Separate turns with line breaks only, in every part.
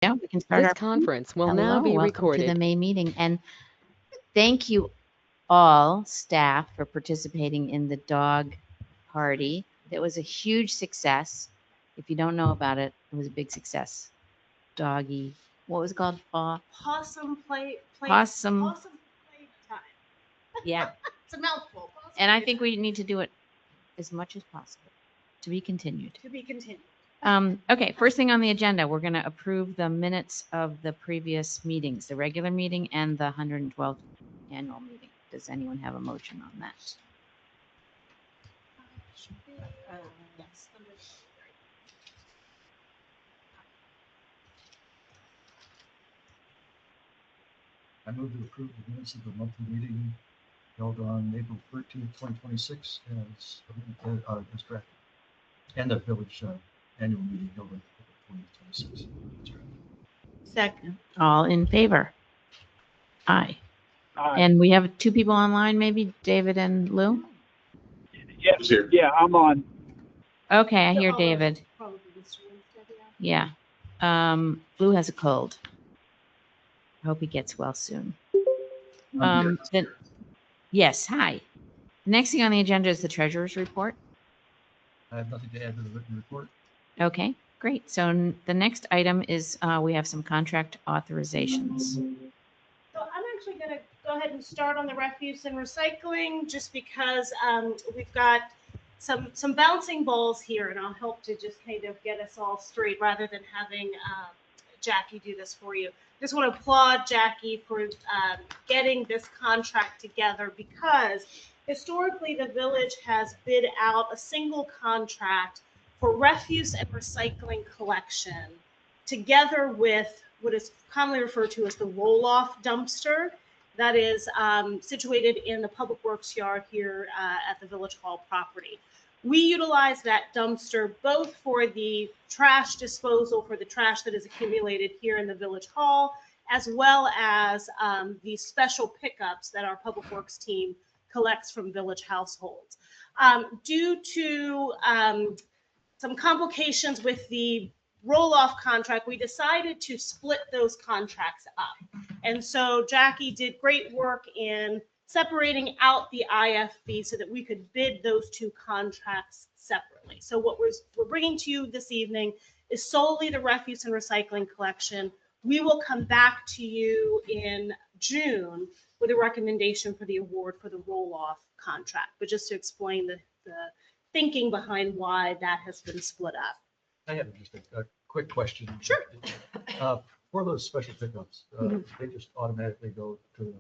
Yeah, we can start
This
our
conference will
Hello,
now be
welcome to the
recorded.
May meeting, and thank you all staff for participating in the dog party. It was a huge success. If you don't know about it, it was a big success. Doggy, what was it called?
Possum play
Possum.
play time.
Yeah,
It's a mouthful. Possum
and I
play
think
time.
we need to do it as much as possible. To be continued.
To be continued.
Okay, first thing on the agenda, we're going to approve the minutes of the previous meetings, the regular meeting and the 112th annual meeting. Does anyone have a motion on that?
Yes.
I move to approve the minutes of the monthly meeting held on April 13th, 2026 as drafted. And the village annual meeting held on April 2026.
Second.
All in favor? Aye. And we have two people online, maybe David and Lou?
Yes, yeah, I'm on.
Okay, I hear
Oh,
David.
probably Mr. Winstead, yeah.
Yeah. Lou has a cold. I hope he gets well soon. Yes, hi. The next thing on the agenda is the treasurer's report.
I have nothing to add to the written report.
Okay, great. So the next item is we have some contract authorizations.
So I'm actually going to go ahead and start on the refuse and recycling just because we've got some bouncing balls here, and I'll help to just kind of get us all straight rather than having Jackie do this for you. Just want to applaud Jackie for getting this contract together because historically the village has bid out a single contract for refuse and recycling collection together with what is commonly referred to as the roll-off dumpster that is situated in the Public Works yard here at the Village Hall property. We utilize that dumpster both for the trash disposal, for the trash that is accumulated here in the Village Hall, as well as the special pickups that our Public Works team collects from village households. Due to some complications with the roll-off contract, we decided to split those contracts up. And so Jackie did great work in separating out the IFB so that we could bid those two contracts separately. So what we're bringing to you this evening is solely the refuse and recycling collection. We will come back to you in June with a recommendation for the award for the roll-off contract. But just to explain the thinking behind why that has been split up.
I have just a quick question.
Sure.
For those special pickups, they just automatically go to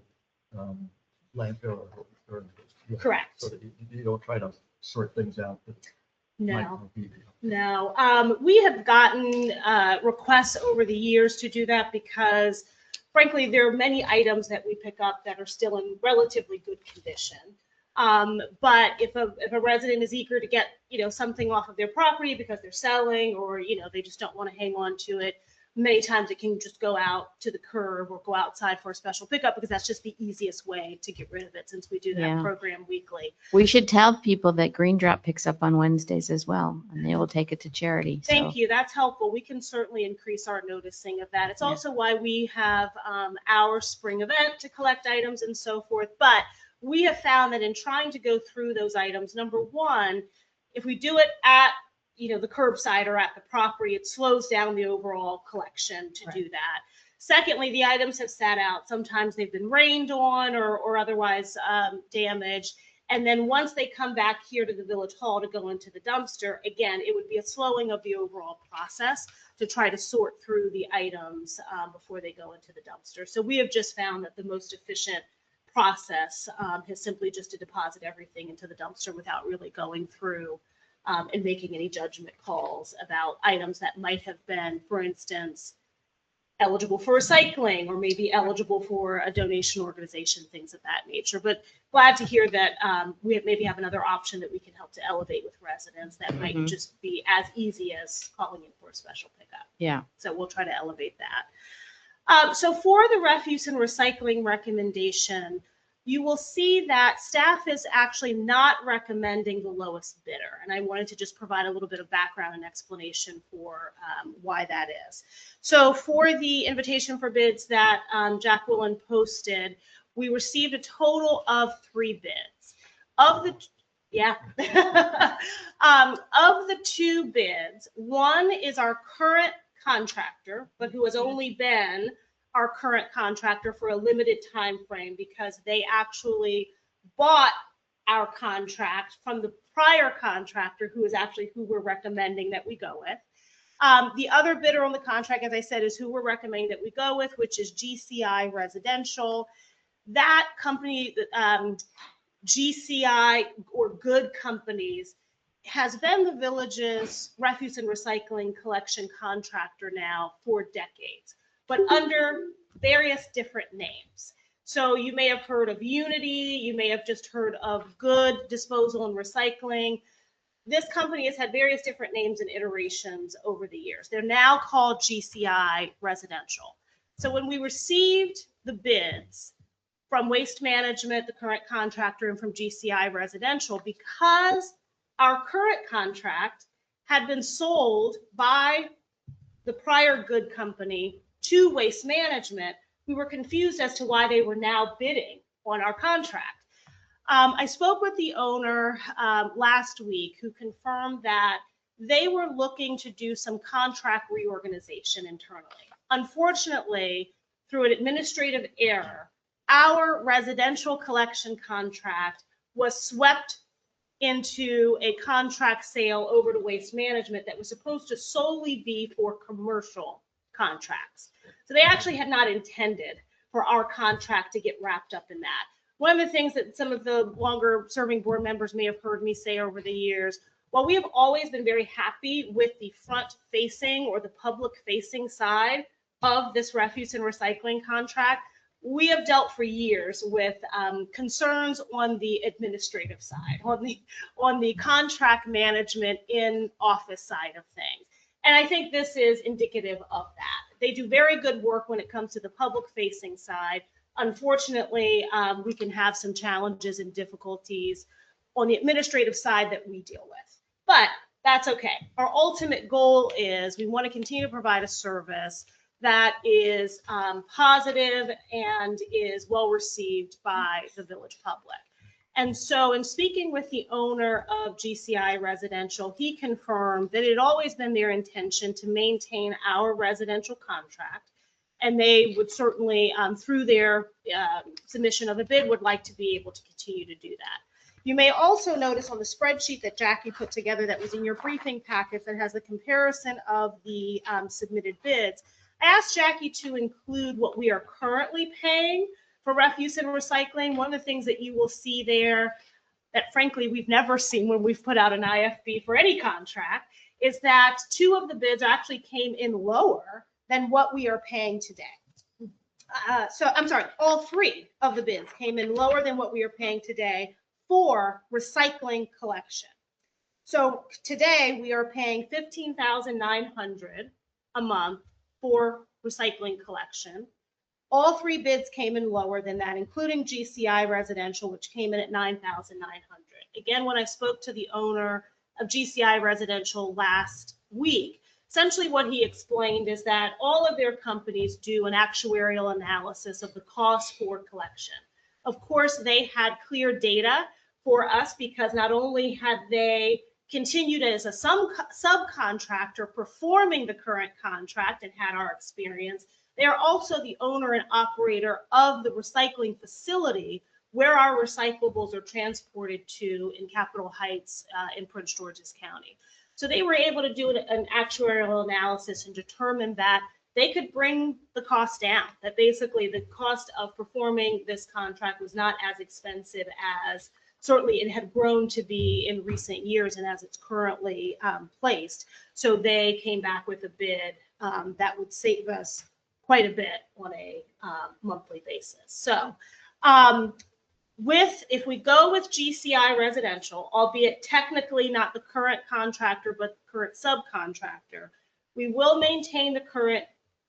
landfill or
Correct.
So that you don't try to sort things out.
No. We have gotten requests over the years to do that because, frankly, there are many items that we pick up that are still in relatively good condition. But if a resident is eager to get, something off of their property because they're selling or, they just don't want to hang on to it, many times it can just go out to the curb or go outside for a special pickup because that's just the easiest way to get rid of it since we do that program weekly.
We should tell people that Green Drop picks up on Wednesdays as well, and they will take it to charity.
Thank you. That's helpful. We can certainly increase our noticing of that. It's also why we have our spring event to collect items and so forth. But we have found that in trying to go through those items, number one, if we do it at the curbside or at the property, it slows down the overall collection to do that. Secondly, the items have sat out. Sometimes they've been rained on or otherwise damaged. And then once they come back here to the Village Hall to go into the dumpster, again, it would be a slowing of the overall process to try to sort through the items before they go into the dumpster. So we have just found that the most efficient process is simply just to deposit everything into the dumpster without really going through and making any judgment calls about items that might have been, for instance, eligible for recycling or maybe eligible for a donation organization, things of that nature. But glad to hear that we maybe have another option that we can help to elevate with residents that might just be as easy as calling in for a special pickup.
Yeah.
So we'll try to elevate that. So for the refuse and recycling recommendation, you will see that staff is actually not recommending the lowest bidder. And I wanted to just provide a little bit of background and explanation for why that is. So for the invitation for bids that Jack Willen posted, we received a total of 3 bids. Of the of the 2 bids, one is our current contractor, but who has only been our current contractor for a limited time frame because they actually bought our contract from the prior contractor, who is actually who we're recommending that we go with. The other bidder on the contract, as I said, is who we're recommending that we go with, which is GCI Residential. That company, GCI or Good Companies, has been the village's refuse and recycling collection contractor now for decades, but under various different names. So you may have heard of Unity, you may have just heard of Good Disposal and Recycling. This company has had various different names and iterations over the years. They're now called GCI Residential. So when we received the bids from Waste Management, the current contractor, and from GCI Residential, because our current contract had been sold by the prior Good Company to Waste Management, we were confused as to why they were now bidding on our contract. I spoke with the owner last week, who confirmed that they were looking to do some contract reorganization internally. Unfortunately, through an administrative error, our residential collection contract was swept into a contract sale over to Waste Management that was supposed to solely be for commercial contracts. So they actually had not intended for our contract to get wrapped up in that. One of the things that some of the longer serving board members may have heard me say over the years, while we have always been very happy with the front facing or the public facing side of this refuse and recycling contract, we have dealt for years with concerns on the administrative side, on the contract management in office side of things. And I think this is indicative of that. They do very good work when it comes to the public facing side. Unfortunately, we can have some challenges and difficulties on the administrative side that we deal with, but that's okay. Our ultimate goal is we want to continue to provide a service that is positive and is well received by the village public. And so in speaking with the owner of GCI Residential, he confirmed that it had always been their intention to maintain our residential contract. And they would certainly, through their submission of a bid, would like to be able to continue to do that. You may also notice on the spreadsheet that Jackie put together that was in your briefing packet that has a comparison of the submitted bids. I asked Jackie to include what we are currently paying for refuse and recycling. One of the things that you will see there that frankly we've never seen when we've put out an IFB for any contract is that 2 of the bids actually came in lower than what we are paying today. So I'm sorry, all 3 of the bids came in lower than what we are paying today for recycling collection. So today we are paying $15,900 a month for recycling collection. All 3 bids came in lower than that, including GCI Residential, which came in at $9,900. Again, when I spoke to the owner of GCI Residential last week, essentially what he explained is that all of their companies do an actuarial analysis of the cost for collection. Of course, they had clear data for us because not only had they continued as a subcontractor performing the current contract and had our experience, they are also the owner and operator of the recycling facility where our recyclables are transported to in Capitol Heights in Prince George's County. So they were able to do an actuarial analysis and determine that they could bring the cost down, that basically the cost of performing this contract was not as expensive as certainly it had grown to be in recent years and as it's currently placed. So they came back with a bid that would save us quite a bit on a monthly basis. So if we go with GCI Residential, albeit technically not the current contractor, but the current subcontractor, we will maintain the current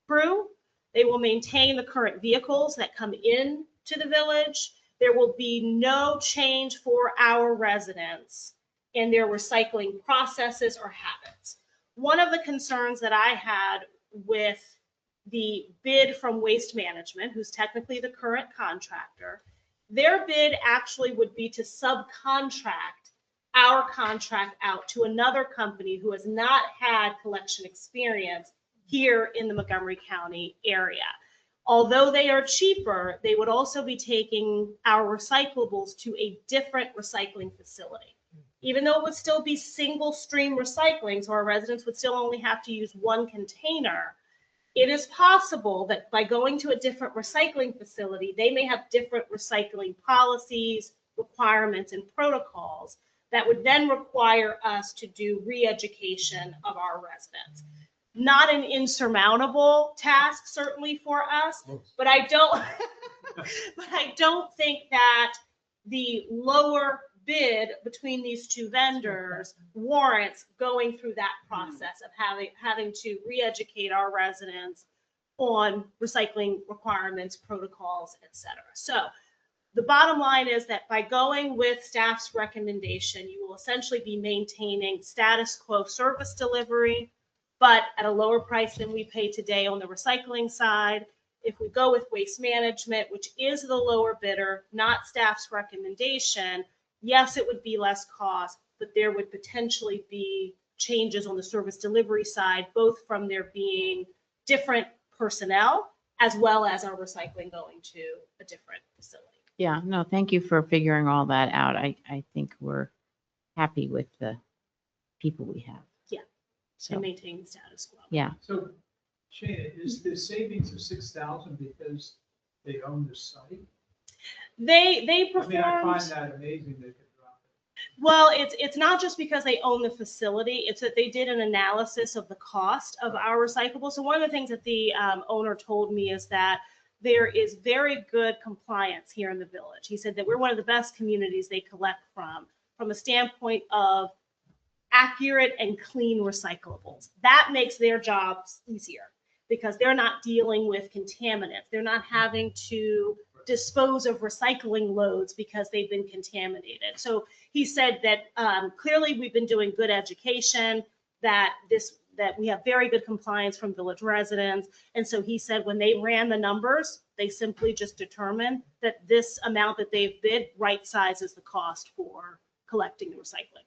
crew. They will maintain the current vehicles that come in to the village. there will be no change for our residents in their recycling processes or habits. One of the concerns that I had with the bid from Waste Management, who's technically the current contractor, their bid actually would be to subcontract our contract out to another company who has not had collection experience here in the Montgomery County area. Although they are cheaper, they would also be taking our recyclables to a different recycling facility. Even though it would still be single stream recycling, so our residents would still only have to use one container, it is possible that by going to a different recycling facility, they may have different recycling policies, requirements, and protocols that would then require us to do re-education of our residents. Not an insurmountable task, certainly for us, but I don't think that the lower bid between these two vendors warrants going through that process of having to re-educate our residents on recycling requirements, protocols, et cetera. So the bottom line is that by going with staff's recommendation, you will essentially be maintaining status quo service delivery, but at a lower price than we pay today on the recycling side. If we go with Waste Management, which is the lower bidder, not staff's recommendation, yes, it would be less cost, but there would potentially be changes on the service delivery side, both from there being different personnel as well as our recycling going to a different facility.
Yeah, no, thank you for figuring all that out. I think we're happy with the people we have.
Yeah.
So,
And maintain the status quo.
yeah.
So Shana, is the savings of 6,000 because they own the site?
They
I mean, I
performed.
find that amazing they could drop it.
Well, it's not just because they own the facility, it's that they did an analysis of the cost of our recyclables. So one of the things that the owner told me is that there is very good compliance here in the village. He said that we're one of the best communities they collect from a standpoint of accurate and clean recyclables. That makes their jobs easier because they're not dealing with contaminants. They're not having to dispose of recycling loads because they've been contaminated. So he said that clearly we've been doing good education, that we have very good compliance from village residents. And so he said when they ran the numbers, they simply just determined that this amount that they've bid right sizes the cost for collecting the recycling.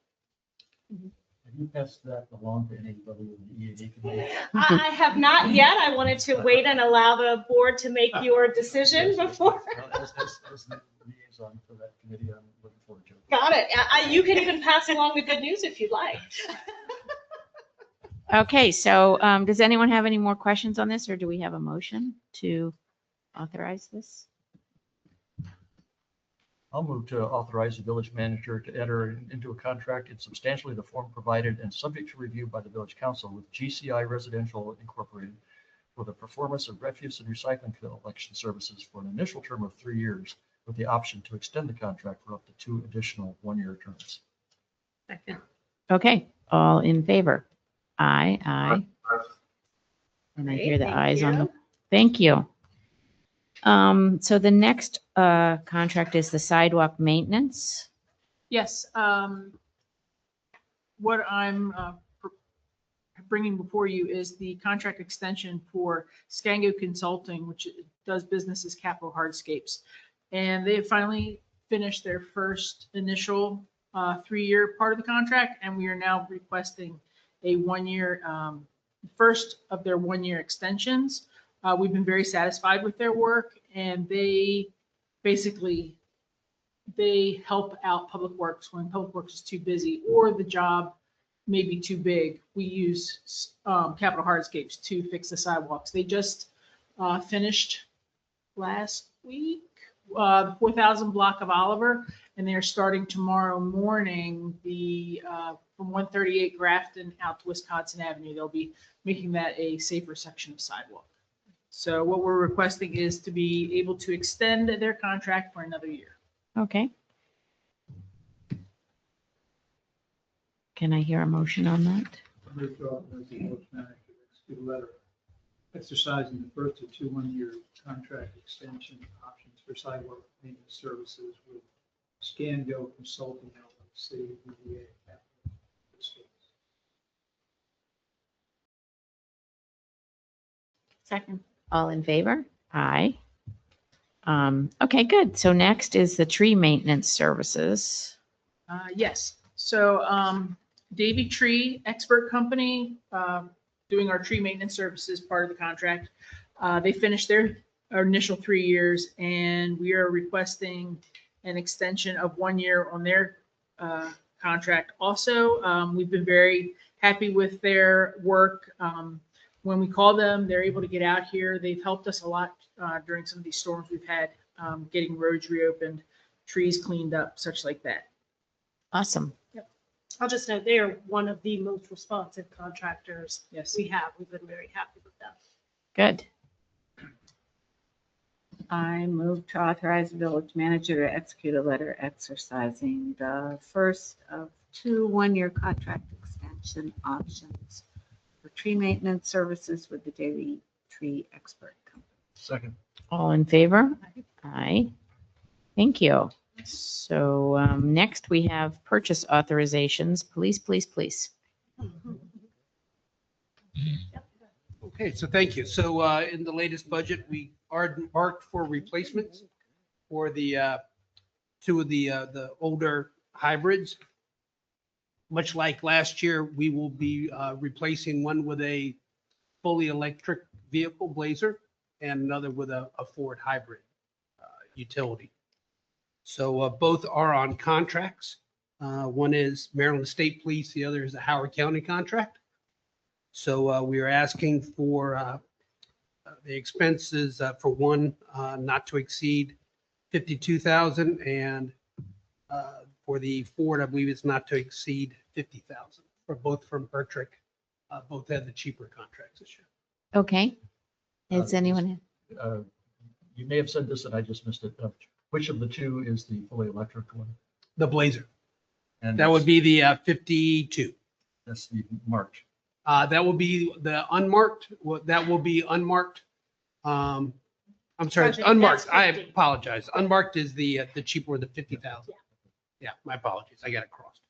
Have you passed that along to anybody in the EAA committee?
I have not yet. I wanted to wait and allow the board to make your decision before.
As the liaison for that committee, I'm looking forward to it.
Got it. You can even pass along the good news if you'd like.
Okay, so does anyone have any more questions on this, or do we have a motion to authorize this?
I'll move to authorize the village manager to enter into a contract in substantially the form provided and subject to review by the village council with GCI Residential Incorporated for the performance of refuse and recycling collection services for an initial term of 3 years with the option to extend the contract for up to 2 additional 1-year terms.
Second.
Okay, all in favor? Aye, aye. And I hear the
Thank
ayes on the,
you.
thank you. So the next contract is the sidewalk maintenance.
Yes. What I'm bringing before you is the contract extension for Scango Consulting, which does business as Capital Hardscapes. And they have finally finished their first initial 3-year part of the contract, and we are now requesting a 1-year, first of their 1-year extensions. We've been very satisfied with their work, and they help out Public Works when Public Works is too busy or the job may be too big. We use Capital Hardscapes to fix the sidewalks. They just finished last week the 4,000 block of Oliver, and they're starting tomorrow morning the from 138 Grafton out to Wisconsin Avenue. They'll be making that a safer section of sidewalk. So what we're requesting is to be able to extend their contract for another year.
Okay. Can I hear a motion on that?
I move to authorize the village manager to execute a letter exercising the first of 2 1-year contract extension options for sidewalk maintenance services with ScanGo Consulting LLC, DBA Capital Estates.
Second.
All in favor? Aye. Okay, good. So next is the tree maintenance services.
Yes, so Davy Tree Expert Company, doing our tree maintenance services, part of the contract. They finished their initial 3 years, and we are requesting an extension of 1 year on their contract. Also, we've been very happy with their work. When we call them, they're able to get out here. They've helped us a lot during some of these storms we've had, getting roads reopened, trees cleaned up, such like that.
Awesome.
I'll just note they are one of the most responsive contractors
Yes.
we have. We've been very happy with them.
Good.
I move to authorize the village manager to execute a letter exercising the first of 2 one-year contract extension options for tree maintenance services with the Davy Tree Expert Company.
Second.
All in favor? Aye. Thank you. So next we have purchase authorizations. Please.
Okay, so thank you. So in the latest budget, we are marked for replacements for the 2 of the older hybrids. Much like last year, we will be replacing one with a fully electric vehicle, Blazer, and another with a Ford hybrid utility. So both are on contracts. One is Maryland State Police, the other is a Howard County contract. So we are asking for the expenses for one not to exceed $52,000, and for the Ford, I believe it's not to exceed $50,000. For both from Bertrick, both had the cheaper contracts this year.
Okay. Is anyone?
You may have said this and I just missed it. Which of the 2 is the fully electric one?
The Blazer,
And
that would be the 52.
That's the March.
That will be the unmarked. That will be unmarked. I'm sorry, it's
Project
unmarked. I
S50.
apologize. Unmarked is the cheaper, the 50,000. Yeah, my apologies. I got it crossed.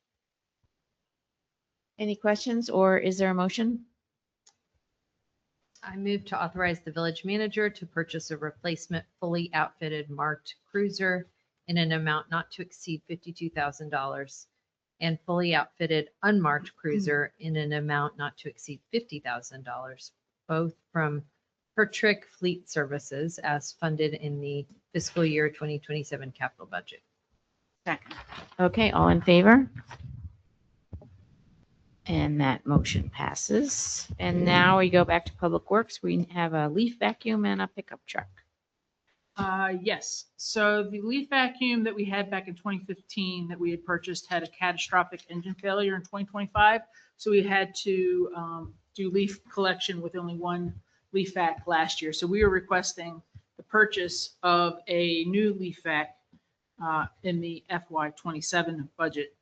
Any questions, or is there a motion?
I move to authorize the village manager to purchase a replacement fully outfitted marked cruiser in an amount not to exceed $52,000 and fully outfitted unmarked cruiser in an amount not to exceed $50,000, both from Bertrick Fleet Services as funded in the fiscal year 2027 capital budget.
Second.
Okay, all in favor? And that motion passes. And now we go back to Public Works. We have a leaf vacuum and a pickup truck.
Yes, so the leaf vacuum that we had back in 2015 that we had purchased had a catastrophic engine failure in 2025. So we had to do leaf collection with only one leaf vac last year. So we are requesting the purchase of a new leaf vac in the FY27 budget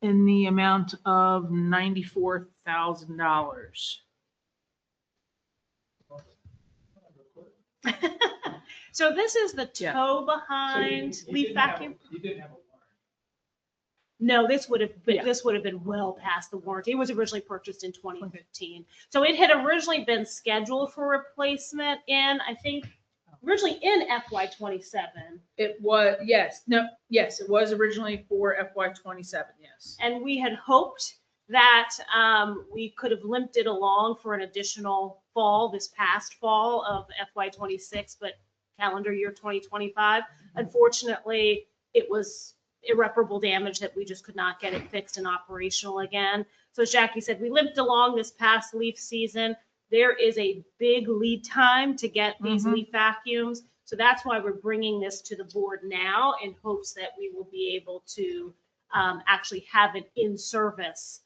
in the amount of $94,000.
So this is the
Yeah.
toe behind
So you
leaf
didn't have a-
vacuum.
You didn't have a warrant.
No, this would have been,
Yeah.
this would have been well past the warranty. It was originally purchased in 2015. So it had originally been scheduled for replacement in, I think, originally in FY27.
It was, yes, it was originally for FY27, yes.
And we had hoped that we could have limped it along for an additional fall, this past fall of FY26, but calendar year 2025. Unfortunately, it was irreparable damage that we just could not get it fixed and operational again. So as Jackie said, we limped along this past leaf season. There is a big lead time to get these leaf vacuums. So that's why we're bringing this to the board now in hopes that we will be able to actually have it in service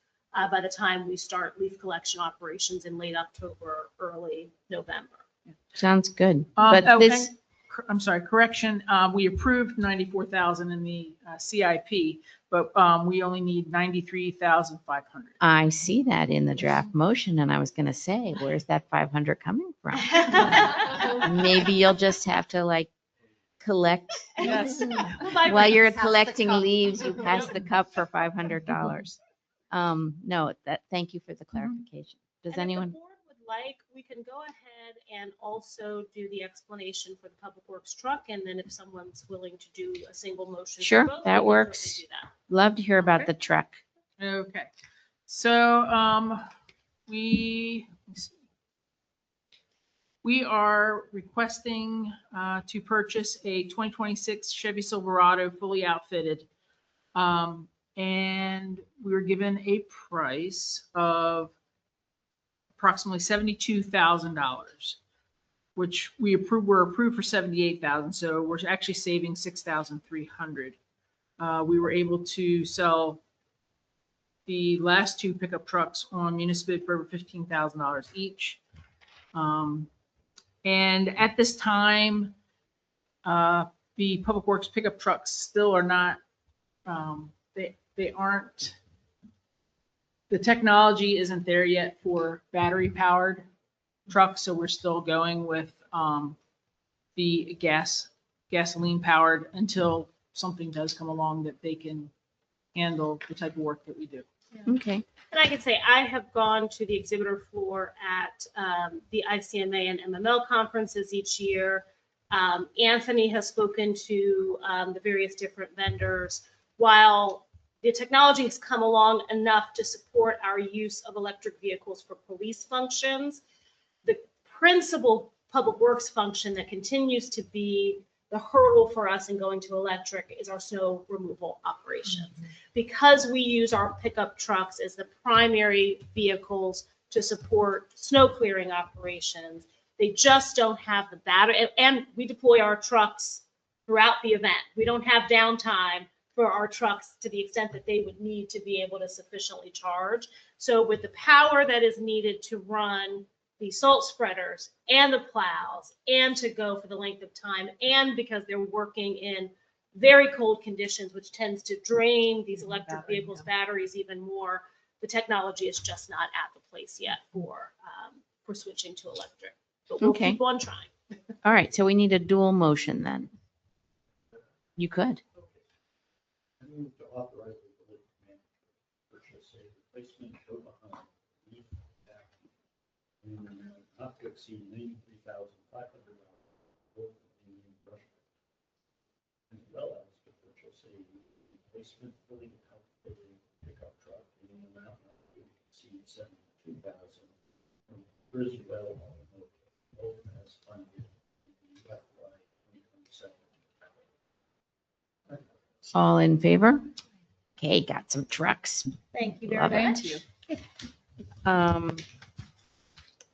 by the time we start leaf collection operations in late October, early November.
Sounds good. But this,
I'm sorry, correction, we approved 94,000 in the CIP. but we only need 93,500.
I see that in the draft motion, and I was gonna say, where's that 500 coming from? Maybe you'll just have to like collect,
Yes.
while you're collecting leaves, you pass the cup for $500. No, thank you for the clarification. Does
And if
anyone?
the board would like, we can go ahead and also do the explanation for the Public Works truck, and then if someone's willing to do a single motion. for
Sure,
both, we
that
can
works.
certainly do that.
Love to hear about
Okay.
the truck.
Okay, so we are requesting to purchase a 2026 Chevy Silverado fully outfitted. And we were given a price of approximately $72,000, which were approved for $78,000. So we're actually saving $6,300. We were able to sell the last two pickup trucks on municipal bid for over $15,000 each. And at this time, the Public Works pickup trucks still are not, they aren't, the technology isn't there yet for battery powered trucks. So we're still going with the gasoline powered until something does come along that they can handle the type of work that we do.
Okay.
And I can say I have gone to the exhibitor floor at the ICMA and MML conferences each year. Anthony has spoken to the various different vendors. While the technology has come along enough to support our use of electric vehicles for police functions, the principal public works function that continues to be the hurdle for us in going to electric is our snow removal operations. Because we use our pickup trucks as the primary vehicles to support snow clearing operations, they just don't have the battery. And we deploy our trucks throughout the event. We don't have downtime for our trucks to the extent that they would need to be able to sufficiently charge. So with the power that is needed to run the salt spreaders and the plows and to go for the length of time, and because they're working in very cold conditions, which tends to drain these electric vehicles' batteries even more, the technology is just not at the place yet for switching to electric. But we'll
Okay.
keep on trying.
All right, so we need a dual motion then. You could.
I move to authorize the village manager to purchase a replacement Yamaha leaf vacuum in an amount not to exceed $93,500 for the brush, as well as to purchase a replacement fully outfitted pickup truck in an amount not to exceed $72,000 from Griswold Automotive, both as funded in the FY 2027.
All in favor? Okay, got some trucks.
Thank you
Love
very
it.
much.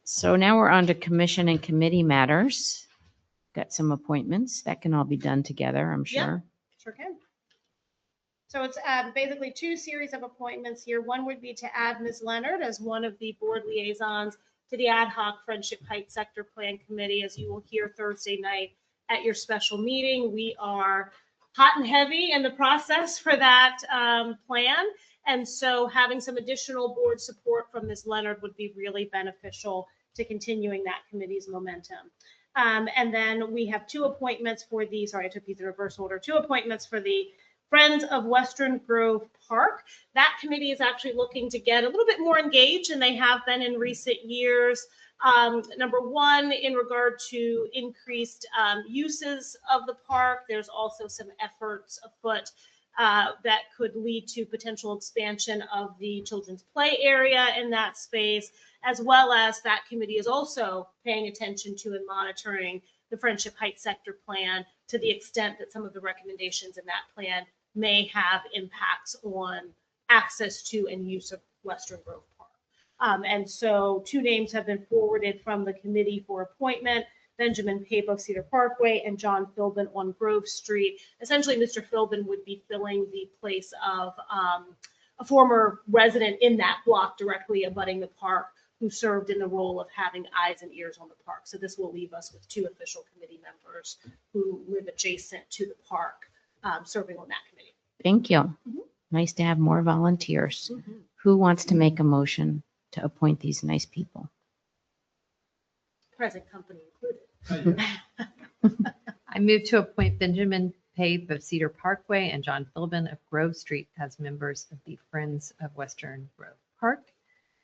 So now we're on to commission and committee matters. Got some appointments. That can all be done together, I'm
Yeah.
sure.
Sure can. So it's basically two series of appointments here. One would be to add Ms. Leonard as one of the board liaisons to the ad hoc Friendship Heights Sector Plan Committee. As you will hear Thursday night at your special meeting, we are hot and heavy in the process for that plan. And so having some additional board support from Ms. Leonard would be really beneficial to continuing that committee's momentum. And then we have two appointments for the, sorry, I took these in reverse order, two appointments for the Friends of Western Grove Park. That committee is actually looking to get a little bit more engaged than they have been in recent years. Number one, in regard to increased uses of the park, there's also some efforts afoot that could lead to potential expansion of the children's play area in that space, as well as that committee is also paying attention to and monitoring the Friendship Heights Sector Plan to the extent that some of the recommendations in that plan may have impacts on access to and use of Western Grove Park. And so two names have been forwarded from the committee for appointment: Benjamin Pape of Cedar Parkway and John Philbin on Grove Street. Essentially, Mr. Philbin would be filling the place of a former resident in that block directly abutting the park, who served in the role of having eyes and ears on the park. So this will leave us with two official committee members who live adjacent to the park, serving on that committee.
Thank you. Nice to have more volunteers. Who wants to make a motion to appoint these nice people?
Present company included.
I move to appoint Benjamin Pape of Cedar Parkway and John Philbin of Grove Street as members of the Friends of Western Grove Park.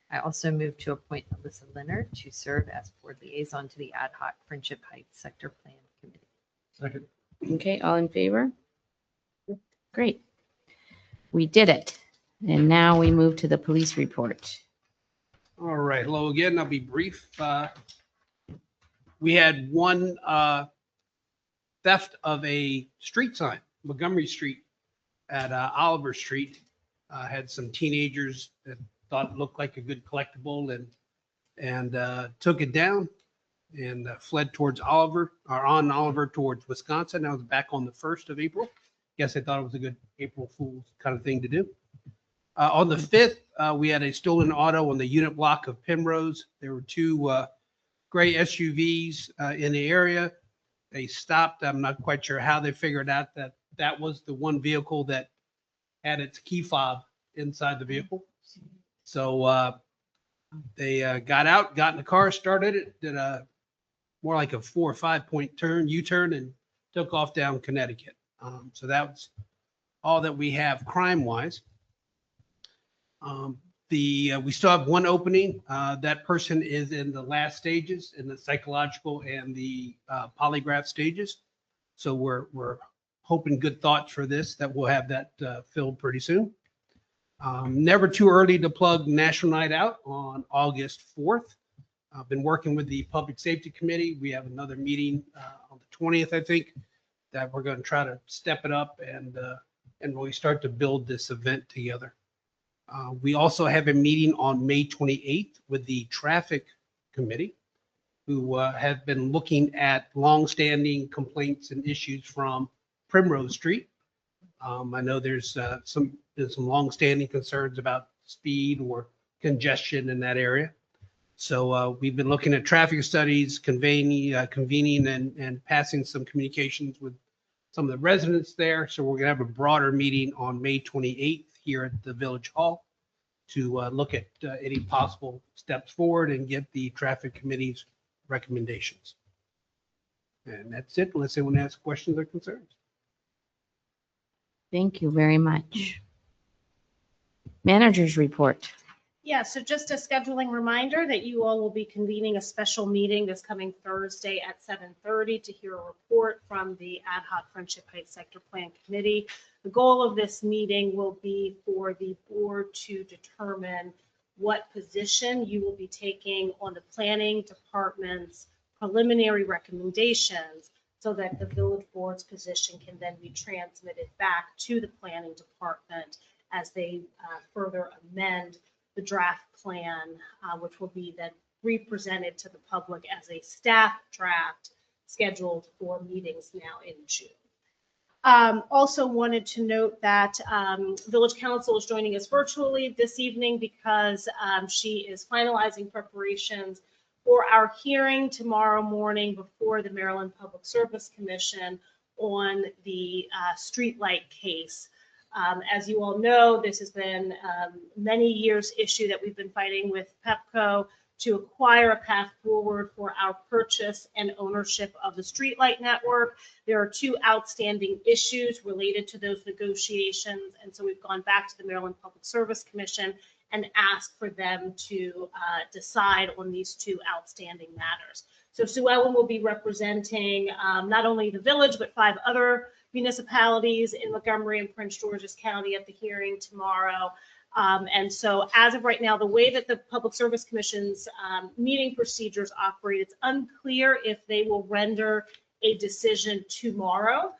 I also move to appoint Alyssa Leonard to serve as board liaison to the Ad hoc Friendship Heights Sector Plan Committee.
Second.
Okay, all in favor? Great. We did it. And now we move to the police report.
All right, hello again. I'll be brief. We had one theft of a street sign, Montgomery Street at Oliver Street. Had some teenagers that thought it looked like a good collectible and took it down and fled towards Oliver, or on Oliver towards Wisconsin. That was back on the 1st of April. Guess they thought it was a good April Fool's kind of thing to do. On the 5th, we had a stolen auto on the unit block of Penrose. There were two gray SUVs in the area. They stopped. I'm not quite sure how they figured out that that was the one vehicle that had its key fob inside the vehicle. So they got out, got in the car, started it, did a more like a 4 or 5 point U-turn, and took off down Connecticut. So that's all that we have crime-wise. We still have one opening. That person is in the last stages, in the psychological and the polygraph stages. So we're hoping good thoughts for this, that we'll have that filled pretty soon. Never too early to plug National Night Out on August 4th. I've been working with the Public Safety Committee. We have another meeting on the 20th, I think, that we're going to try to step it up and really start to build this event together. We also have a meeting on May 28th with the Traffic Committee, who have been looking at longstanding complaints and issues from Primrose Street. I know there's some longstanding concerns about speed or congestion in that area. So we've been looking at traffic studies, convening and passing some communications with some of the residents there. So we're going to have a broader meeting on May 28th here at the Village Hall to look at any possible steps forward and get the Traffic Committee's recommendations. And that's it, unless anyone has questions or concerns.
Thank you very much. Managers report.
Yeah, so just a scheduling reminder that you all will be convening a special meeting this coming Thursday at 7:30 to hear a report from the Ad hoc Friendship Heights Sector Plan Committee. The goal of this meeting will be for the board to determine what position you will be taking on the planning department's preliminary recommendations, so that the village board's position can then be transmitted back to the planning department as they further amend the draft plan, which will be then represented to the public as a staff draft scheduled for meetings now in June. Also wanted to note that Village Council is joining us virtually this evening because she is finalizing preparations for our hearing tomorrow morning before the Maryland Public Service Commission on the streetlight case. As you all know, this has been many years issue that we've been fighting with Pepco to acquire a path forward for our purchase and ownership of the streetlight network. There are two outstanding issues related to those negotiations, and so we've gone back to the Maryland Public Service Commission and asked for them to decide on these two outstanding matters. So Sue Ellen will be representing not only the village, but 5 other municipalities in Montgomery and Prince George's County at the hearing tomorrow. And so as of right now, the way that the Public Service Commission's meeting procedures operate, it's unclear if they will render a decision tomorrow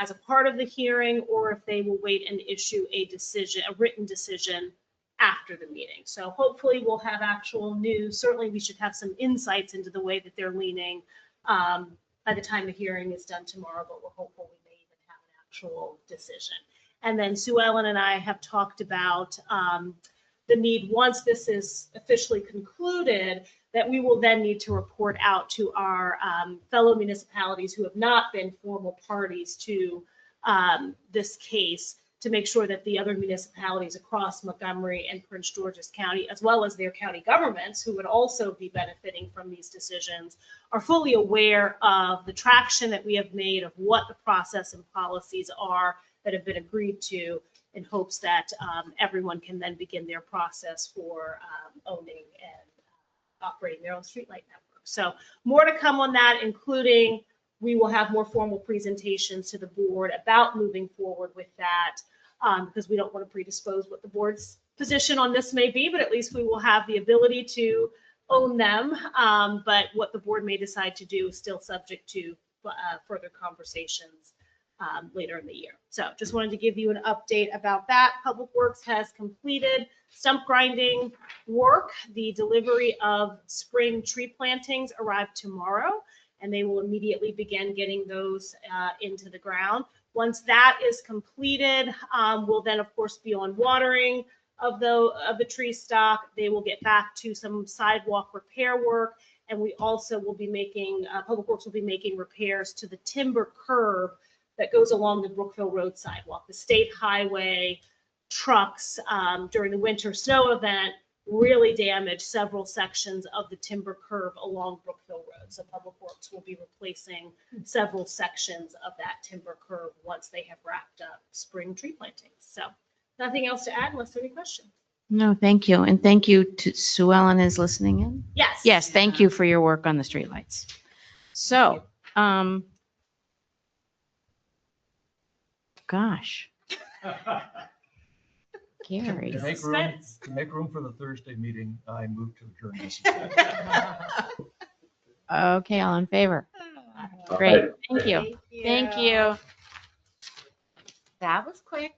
as a part of the hearing, or if they will wait and issue a decision, a written decision after the meeting. So hopefully we'll have actual news. Certainly we should have some insights into the way that they're leaning by the time the hearing is done tomorrow, but we're hopeful we may even have an actual decision. And then Sue Ellen and I have talked about the need, once this is officially concluded, that we will then need to report out to our fellow municipalities who have not been formal parties to this case, to make sure that the other municipalities across Montgomery and Prince George's County, as well as their county governments, who would also be benefiting from these decisions, are fully aware of the traction that we have made, of what the process and policies are that have been agreed to, in hopes that everyone can then begin their process for owning and operating their own streetlight network. So more to come on that, including we will have more formal presentations to the board about moving forward with that, because we don't want to predispose what the board's position on this may be, but at least we will have the ability to own them. But what the board may decide to do is still subject to further conversations later in the year. So just wanted to give you an update about that. Public Works has completed stump grinding work. The delivery of spring tree plantings arrived tomorrow, and they will immediately begin getting those into the ground. Once that is completed, we'll then of course be on watering of the tree stock. They will get back to some sidewalk repair work, and we also will be making, Public Works will be making repairs to the timber curb that goes along the Brookville Road sidewalk. The state highway trucks during the winter snow event really damaged several sections of the timber curb along Brookville Road. So Public Works will be replacing several sections of that timber curb once they have wrapped up spring tree plantings. So nothing else to add unless there are any questions.
No, thank you. And thank you to Sue Ellen is listening in.
Yes.
Yes, thank you for your work on the streetlights. So, gosh, Gary.
To make room for the Thursday meeting, I move to adjourn this.
Okay, all in favor? Great, thank you. Thank you.
That was quick.